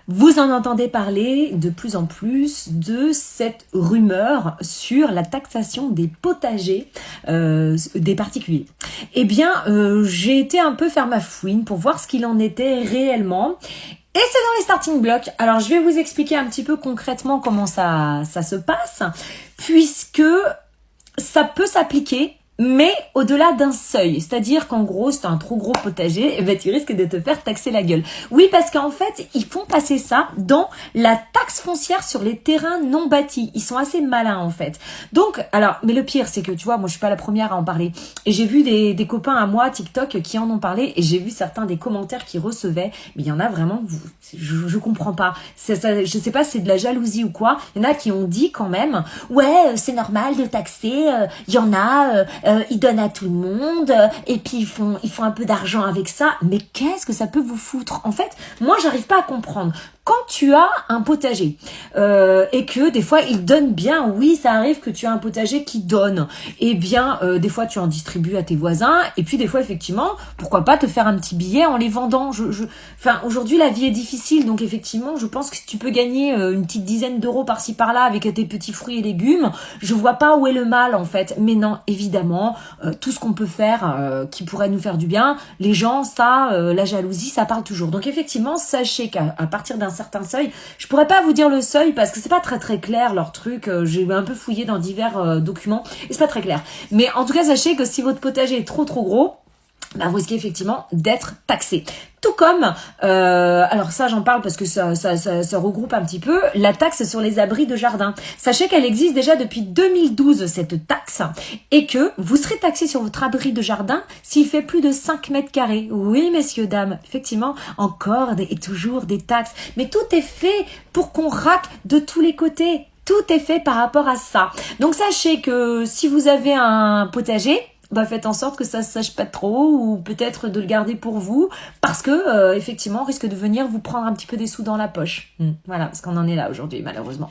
Vous en entendez parler de plus en plus de cette rumeur sur la taxation des potagers des particuliers. Eh bien, j'ai été un peu faire ma fouine pour voir ce qu'il en était réellement. Et c'est dans les starting blocks. Alors, je vais vous expliquer un petit peu concrètement comment ça se passe, puisque ça peut s'appliquer, mais au-delà d'un seuil. C'est-à-dire qu'en gros, si tu as un trop gros potager, eh ben, tu risques de te faire taxer la gueule. Oui, parce qu'en fait, ils font passer ça dans la taxe foncière sur les terrains non bâtis. Ils sont assez malins, en fait. Donc, alors, mais le pire, c'est que, tu vois, moi, je suis pas la première à en parler. Et j'ai vu des copains à moi, TikTok, qui en ont parlé, et j'ai vu certains des commentaires qu'ils recevaient. Mais il y en a vraiment, je comprends pas. Ça, je sais pas si c'est de la jalousie ou quoi. Il y en a qui ont dit quand même, ouais, c'est normal de taxer, il y en a... ils donnent à tout le monde, et puis ils font un peu d'argent avec ça. Mais qu'est-ce que ça peut vous foutre? En fait, moi, j'arrive pas à comprendre. Quand tu as un potager et que des fois il donne bien, oui, ça arrive que tu as un potager qui donne. Eh bien, des fois tu en distribues à tes voisins, et puis des fois effectivement, pourquoi pas te faire un petit billet en les vendant. Enfin, aujourd'hui la vie est difficile, donc effectivement, je pense que si tu peux gagner une petite dizaine d'euros par-ci par-là avec tes petits fruits et légumes, je vois pas où est le mal en fait. Mais non, évidemment, tout ce qu'on peut faire qui pourrait nous faire du bien, les gens, ça, la jalousie, ça parle toujours. Donc effectivement, sachez qu'à partir d'un certain seuil, je pourrais pas vous dire le seuil parce que c'est pas très très clair leur truc, j'ai un peu fouillé dans divers documents et c'est pas très clair. Mais en tout cas, sachez que si votre potager est trop gros, bah, vous risquez effectivement d'être taxé. Tout comme, alors ça j'en parle parce que ça regroupe un petit peu, la taxe sur les abris de jardin. Sachez qu'elle existe déjà depuis 2012 cette taxe, et que vous serez taxé sur votre abri de jardin s'il fait plus de 5 mètres carrés. Oui messieurs, dames, effectivement, encore et toujours des taxes. Mais tout est fait pour qu'on raque de tous les côtés. Tout est fait par rapport à ça. Donc sachez que si vous avez un potager, bah faites en sorte que ça se sache pas trop, ou peut-être de le garder pour vous, parce que effectivement on risque de venir vous prendre un petit peu des sous dans la poche. Voilà, parce qu'on en est là aujourd'hui malheureusement.